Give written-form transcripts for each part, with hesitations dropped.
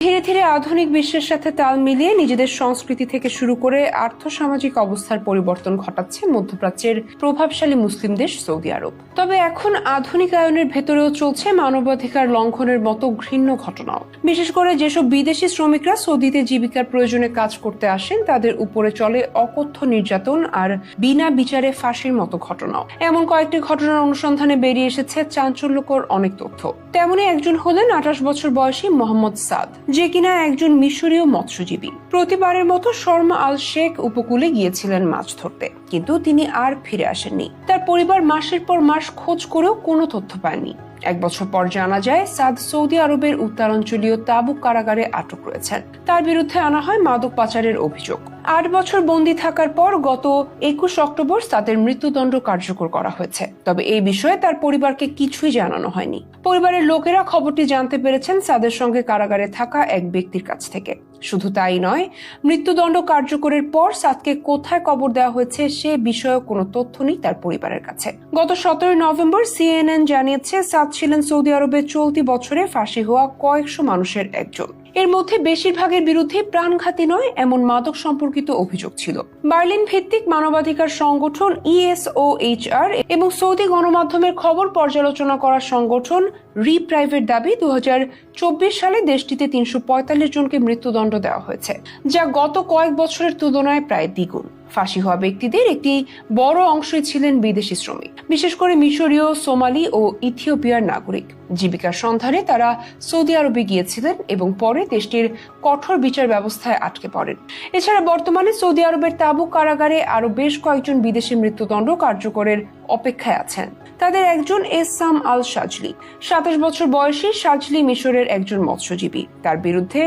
ধীরে ধীরে আধুনিক বিশ্বের সাথে তাল মিলিয়ে নিজেদের সংস্কৃতি থেকে শুরু করে আর্থসামাজিক অবস্থার পরিবর্তন ঘটাচ্ছে মধ্যপ্রাচ্যের প্রভাবশালী মুসলিম দেশ সৌদি আরব। তবে এখন আধুনিকায়নের ভেতরেও চলছে মানবাধিকার লঙ্ঘনের মতো ঘৃণ্য ঘটনাও। বিশেষ করে যেসব বিদেশি শ্রমিকরা সৌদিতে জীবিকার প্রয়োজনে কাজ করতে আসেন তাদের উপরে চলে অকথ্য নির্যাতন আর বিনা বিচারে ফাঁসির মতো ঘটনাও। এমন কয়েকটি ঘটনার অনুসন্ধানে বেরিয়ে এসেছে চাঞ্চল্যকর অনেক তথ্য। তেমনি একজন হলেন 28 বছর বয়সী মোহাম্মদ সাদ, যে কিনা একজন মিশরীয় মৎস্যজীবী। প্রতিবারের মতো শর্মা আল শেখ উপকূলে গিয়েছিলেন মাছ ধরতে, কিন্তু তিনি আর ফিরে আসেননি। তার পরিবার মাসের পর মাস খোঁজ করেও কোনো তথ্য পায়নি। 1 বছর পর জানা যায় সাদ সৌদি আরবের উত্তরাঞ্চলীয় তাবুক কারাগারে আটক রয়েছেন। তার বিরুদ্ধে আনা হয় মাদক পাচারের অভিযোগ। 8 বছর বন্দী থাকার পর গত 21 অক্টোবর তাদের মৃত্যুদণ্ড কার্যকর করা হয়েছে। তবে এই বিষয়ে তার পরিবারকে কিছুই জানানো হয়নি। পরিবারের লোকেরা খবরটি জানতে পেরেছেন সাদের সঙ্গে কারাগারে থাকা এক ব্যক্তির কাছ থেকে। শুধু তাই নয়, মৃত্যুদণ্ড কার্যকরের পর সাদকে কোথায় কবর দেওয়া হয়েছে সে বিষয়ে কোনো তথ্য নেই তার পরিবারের কাছে। গত 17 নভেম্বর CNN জানিয়েছে সাদ ছিলেন সৌদি আরবে চলতি বছরে ফাঁসি হওয়া কয়েকশো মানুষের একজন। এর মধ্যে বেশিরভাগের বিরুদ্ধে প্রাণঘাতী নয় এমন মাদক সম্পর্কিত অভিযোগ ছিল। বার্লিন ভিত্তিক মানবাধিকার সংগঠন ESOHR এবং সৌদি গণমাধ্যমের খবর পর্যালোচনা করা সংগঠন রিপ্রাইভের দাবি 2024 সালে দেশটিতে 345 জনকে মৃত্যুদণ্ড দেওয়া হয়েছে, যা গত কয়েক বছরের তুলনায় প্রায় দ্বিগুণ। ফাঁসি হওয়া ব্যক্তিদের একটি বড় অংশই ছিলেন বিদেশি শ্রমিক, বিশেষ করে মিশরীয়, সোমালি ও ইথিওপিয়ার নাগরিক। জীবিকার সন্ধানে তারা সৌদি আরবে গিয়েছিলেন এবং পরে দেশটির কঠোর বিচার ব্যবস্থায় আটকে পড়েন। এছাড়া বর্তমানে সৌদি আরবের তাবুক কারাগারে আরো বেশ কয়েকজন বিদেশি মৃত্যুদণ্ড কার্যকরের অপেক্ষায় আছেন। তাদের একজন এসাম আল সাজলি। 27 বছর বয়সী সাজলি মিশরের একজন মৎস্যজীবী। তার বিরুদ্ধে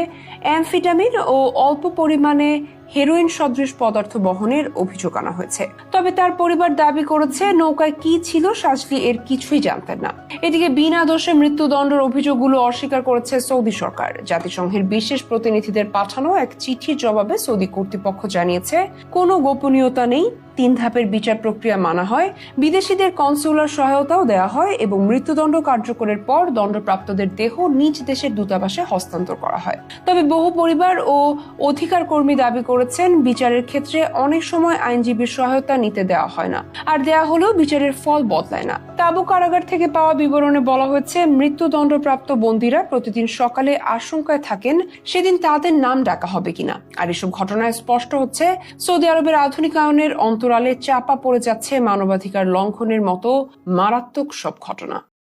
অ্যামফিটামিন ও অল্প পরিমাণে হেরোইন সদৃশ পদার্থ বহনের অভিযোগ আনা হয়েছে। তবে তার পরিবার দাবি করেছে নৌকায় কি ছিল সাজলি এর কিছুই জানতেন না। এদিকে বিনা দোষে মৃত্যুদণ্ডের অভিযোগগুলো অস্বীকার করেছে সৌদি সরকার। জাতিসংঘের বিশেষ প্রতিনিধিদের পাঠানো এক চিঠির জবাবে সৌদি কর্তৃপক্ষ জানিয়েছে, কোনো গোপনীয়তা নেই, 3 ধাপের বিচার প্রক্রিয়া মানা হয়, বিদেশিদের কনসুলার সহায়তাও দেওয়া হয় এবং মৃত্যুদণ্ড কার্যকরের পর দণ্ডপ্রাপ্তদের দেহ নিজ দেশের দূতাবাসে হস্তান্তর করা হয়। তবে বহু পরিবার ও অধিকার কর্মী দাবি করেছেন বিচারের ক্ষেত্রে অনেক সময় আইনজীবীর সহায়তা নিতে দেওয়া হয় না, আর দেয়া হলেও বিচারের ফল বদলায় না। তাবুক কারাগার থেকে পাওয়া বিবরণে বলা হয়েছে, মৃত্যুদণ্ডপ্রাপ্ত বন্দীরা প্রতিদিন সকালে আশঙ্কায় থাকেন সেদিন তাদের নাম ডাকা হবে কিনা। আর এসব ঘটনায় স্পষ্ট হচ্ছে সৌদি আরবের আধুনিকায়নের অন্তরালে চাপা পড়ে যাচ্ছে মানবাধিকার লঙ্ঘনের মতো মারাত্মক সব ঘটনা।